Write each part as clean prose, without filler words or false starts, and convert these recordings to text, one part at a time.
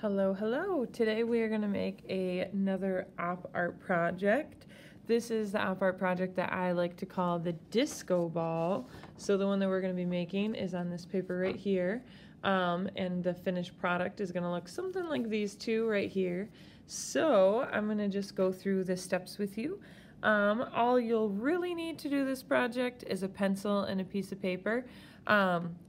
Hello, hello. Today we are going to make another op art project. This is the op art project that I like to call the disco ball. So the one that we're going to be making is on this paper right here. And the finished product is going to look something like these two right here. So I'm going to just go through the steps with you. All you'll really need to do this project is a pencil and a piece of paper.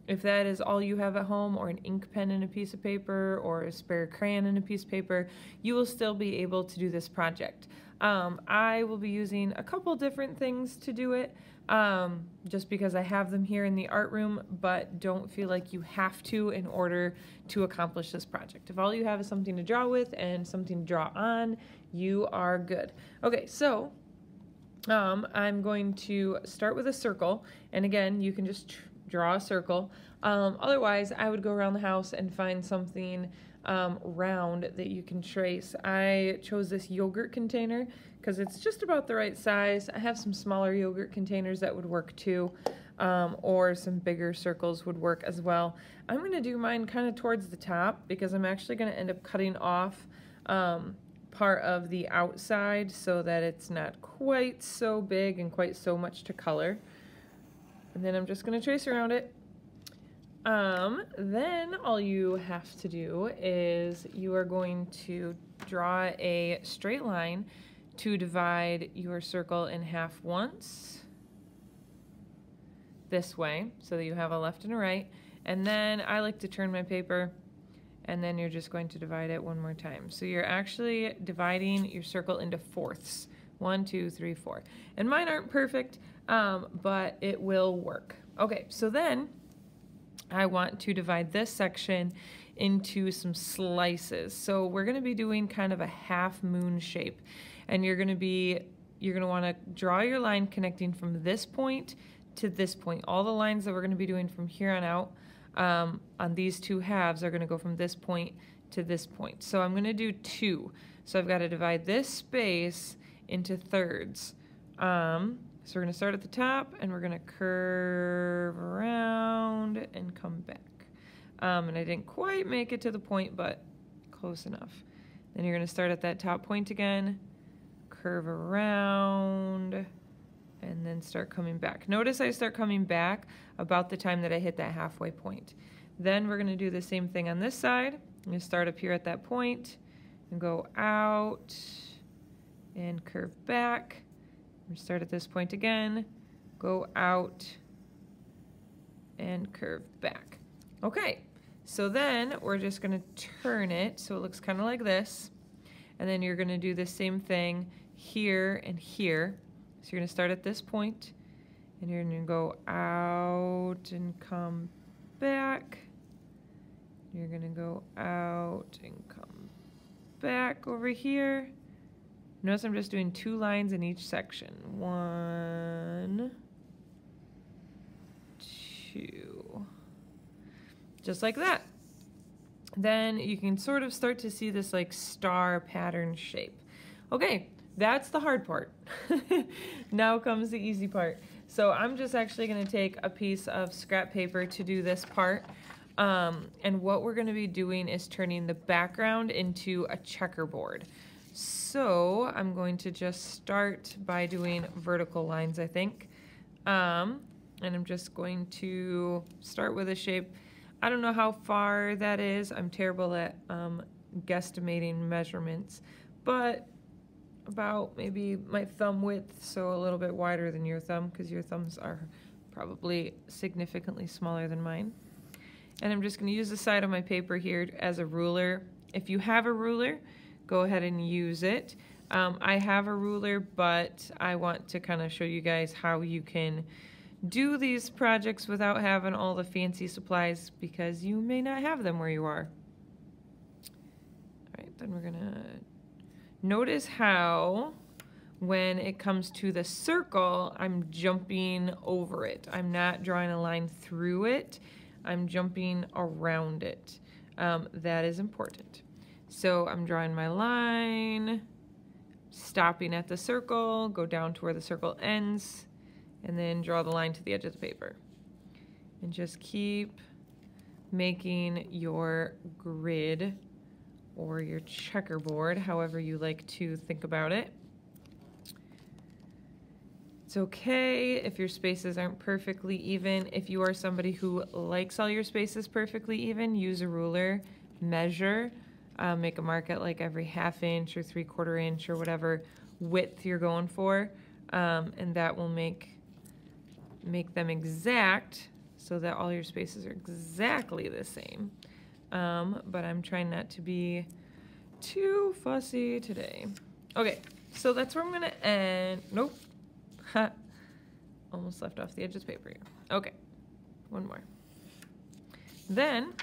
If that is all you have at home, or an ink pen and a piece of paper, or a spare crayon and a piece of paper, you will still be able to do this project. I will be using a couple different things to do it, just because I have them here in the art room, but don't feel like you have to in order to accomplish this project. If all you have is something to draw with and something to draw on, you are good. Okay, so I'm going to start with a circle, and again, you can just draw a circle. Otherwise, I would go around the house and find something round that you can trace. I chose this yogurt container because it's just about the right size. I have some smaller yogurt containers that would work too, or some bigger circles would work as well. I'm going to do mine kind of towards the top because I'm actually going to end up cutting off part of the outside so that it's not quite so big and quite so much to color. And then I'm just going to trace around it. Then all you have to do is you are going to draw a straight line to divide your circle in half once, this way, so that you have a left and a right. And then I like to turn my paper, and then you're just going to divide it one more time. So you're actually dividing your circle into fourths. 1, 2, 3, 4. And mine aren't perfect, but it will work. Okay, so then I want to divide this section into some slices. So we're going to be doing kind of a half moon shape. And you're going to want to draw your line connecting from this point to this point. All the lines that we're going to be doing from here on out on these two halves are going to go from this point to this point. So I'm going to do 2. So I've got to divide this space into thirds. So we're going to start at the top, and we're going to curve around and come back. And I didn't quite make it to the point, but close enough. Then you're going to start at that top point again, curve around, and then start coming back. Notice I start coming back about the time that I hit that halfway point. Then we're going to do the same thing on this side. I'm going to start up here at that point and go out and curve back. We start at this point again, go out and curve back. Okay, so then we're just going to turn it so it looks kind of like this, and then you're going to do the same thing here and here. So you're going to start at this point, and you're going to go out and come back. You're going to go out and come back over here. Notice I'm just doing 2 lines in each section. 1, 2. Just like that. Then you can sort of start to see this like star pattern shape. Okay, that's the hard part. Now comes the easy part. So I'm just actually going to take a piece of scrap paper to do this part. And what we're going to be doing is turning the background into a checkerboard. So I'm going to just start by doing vertical lines, I think. And I'm just going to start with a shape. I don't know how far that is. I'm terrible at guesstimating measurements, but about maybe my thumb width, so a little bit wider than your thumb, because your thumbs are probably significantly smaller than mine. And I'm just going to use the side of my paper here as a ruler. If you have a ruler, go ahead and use it. I have a ruler, but I want to kind of show you guys how you can do these projects without having all the fancy supplies, because you may not have them where you are. All right, then we're gonna notice how when it comes to the circle, I'm jumping over it. I'm not drawing a line through it. I'm jumping around it. That is important. So I'm drawing my line, stopping at the circle, go down to where the circle ends, and then draw the line to the edge of the paper. And just keep making your grid or your checkerboard, however you like to think about it. It's okay if your spaces aren't perfectly even. If you are somebody who likes all your spaces perfectly even, use a ruler, measure, make a mark at like every 1/2 inch or 3/4 inch or whatever width you're going for, and that will make them exact so that all your spaces are exactly the same. But I'm trying not to be too fussy today. Okay, so that's where I'm gonna end. Nope. Ha. Almost left off the edge of the paper here. Okay, one more. Then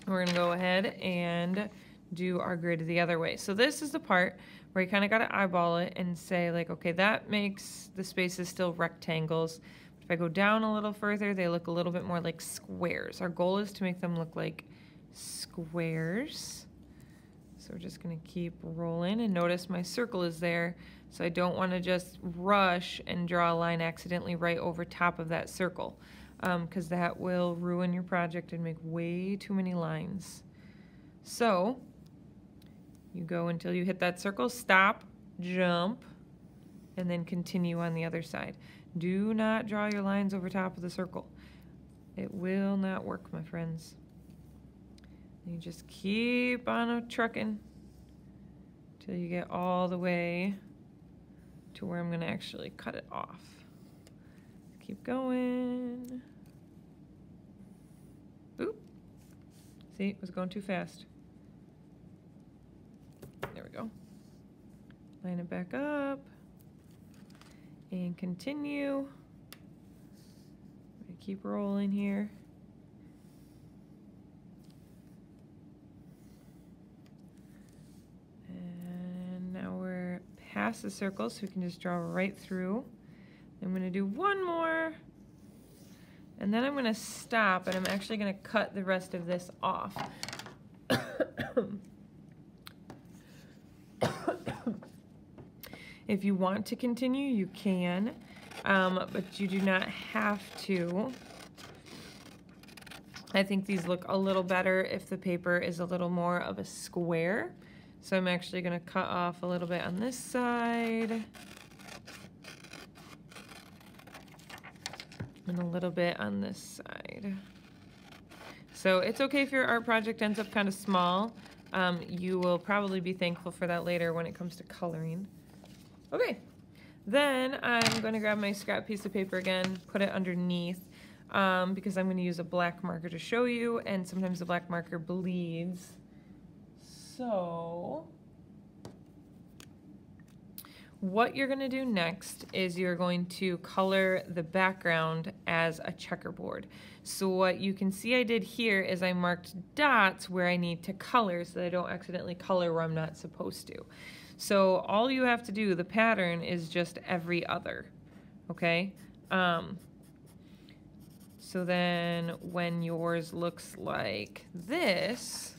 we're gonna go ahead and do our grid the other way. So this is the part where you kind of got to eyeball it and say like, okay, that makes the spaces still rectangles. If I go down a little further, they look a little bit more like squares. Our goal is to make them look like squares. So we're just going to keep rolling, and notice my circle is there. So I don't want to just rush and draw a line accidentally right over top of that circle, because that will ruin your project and make way too many lines. So you go until you hit that circle, stop, jump, and then continue on the other side. Do not draw your lines over top of the circle. It will not work, my friends. You just keep on trucking till you get all the way to where I'm going to actually cut it off. Keep going. Oop. See, it was going too fast. There we go. Line it back up and continue. Keep rolling here. And now we're past the circle, so we can just draw right through. I'm going to do one more, and then I'm going to stop, and I'm actually going to cut the rest of this off. If you want to continue, you can, but you do not have to. I think these look a little better if the paper is a little more of a square. So I'm actually going to cut off a little bit on this side and a little bit on this side. So it's okay if your art project ends up kind of small. You will probably be thankful for that later when it comes to coloring. Okay, then I'm going to grab my scrap piece of paper again, put it underneath, because I'm going to use a black marker to show you, and sometimes the black marker bleeds. So what you're going to do next is you're going to color the background as a checkerboard. So what you can see I did here is I marked dots where I need to color so that I don't accidentally color where I'm not supposed to. So all you have to do, the pattern is just every other, okay? So then when yours looks like this,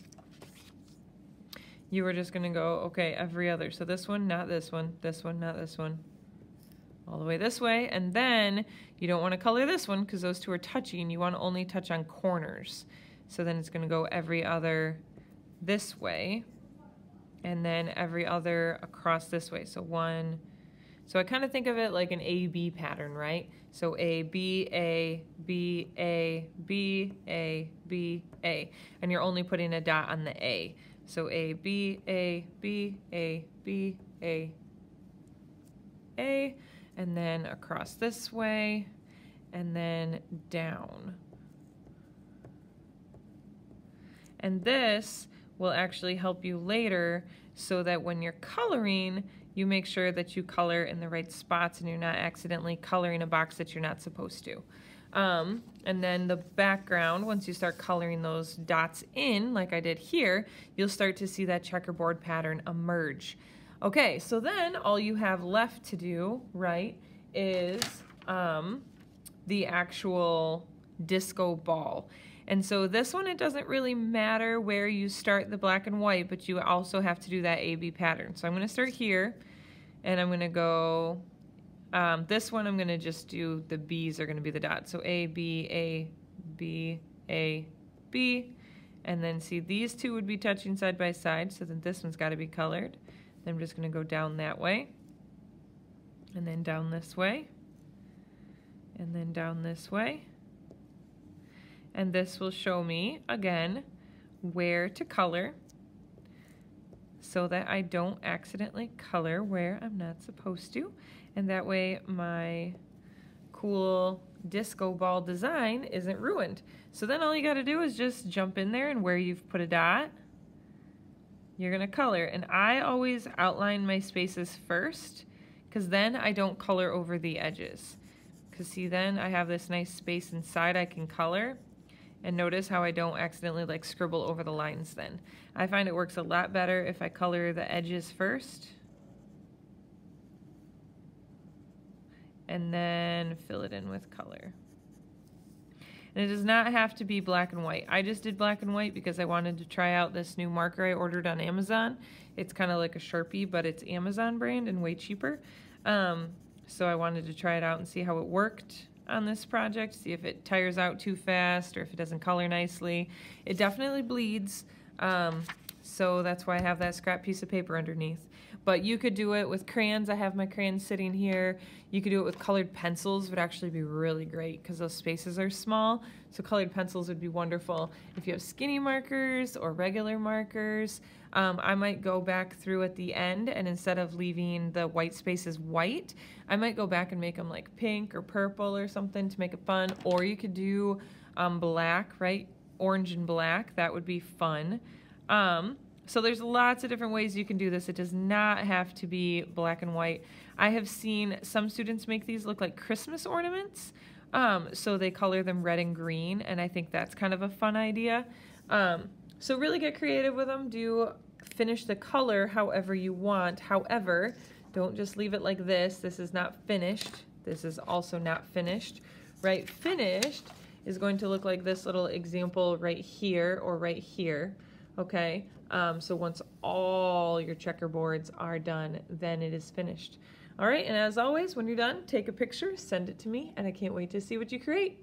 you are just gonna go, okay, every other. So this one, not this one, this one, not this one, all the way this way. And then you don't wanna color this one because those two are touching. You wanna only touch on corners. So then it's gonna go every other this way, and then every other across this way. So one, so I kind of think of it like an A-B pattern, right? So A, B, A, B, A, B, A, B, A. And you're only putting a dot on the A. So A, B, A, B, A, B, A, A. And then across this way, and then down. And this will actually help you later so that when you're coloring, you make sure that you color in the right spots and you're not accidentally coloring a box that you're not supposed to. And then the background, once you start coloring those dots in, like I did here, you'll start to see that checkerboard pattern emerge. Okay, so then all you have left to do, right, is the actual disco ball. And so this one, it doesn't really matter where you start the black and white, but you also have to do that A-B pattern. So I'm going to start here, and I'm going to go, this one I'm going to just do, the B's are going to be the dots. So A, B, A, B, A, B, And then see, these two would be touching side by side, so then this one's got to be colored. Then I'm just going to go down that way, and then down this way, and then down this way. And this will show me, again, where to color so that I don't accidentally color where I'm not supposed to. And that way my cool disco ball design isn't ruined. So then all you got to do is just jump in there, and where you've put a dot, you're going to color. And I always outline my spaces first, because then I don't color over the edges. Because see, then I have this nice space inside I can color. And notice how I don't accidentally like scribble over the lines then. I find it works a lot better if I color the edges first. And then fill it in with color. And it does not have to be black and white. I just did black and white because I wanted to try out this new marker I ordered on Amazon. It's kind of like a Sharpie, but it's Amazon brand and way cheaper. So I wanted to try it out and see how it worked on this project, see if it tires out too fast or if it doesn't color nicely. It definitely bleeds, so that's why I have that scrap piece of paper underneath. But you could do it with crayons. I have my crayons sitting here. You could do it with colored pencils. Would actually be really great because those spaces are small. So colored pencils would be wonderful. If you have skinny markers or regular markers, I might go back through at the end, and instead of leaving the white spaces white, I might go back and make them like pink or purple or something to make it fun. Or you could do black, right? Orange and black. That would be fun. So there's lots of different ways you can do this. It does not have to be black and white. I have seen some students make these look like Christmas ornaments. So they color them red and green, and I think that's kind of a fun idea. So really get creative with them. Finish the color however you want. However, don't just leave it like this. This is not finished. This is also not finished. Right? Finished is going to look like this little example right here or right here. Okay, so once all your checkerboards are done, then it is finished. All right, and as always, when you're done, take a picture, send it to me, and I can't wait to see what you create.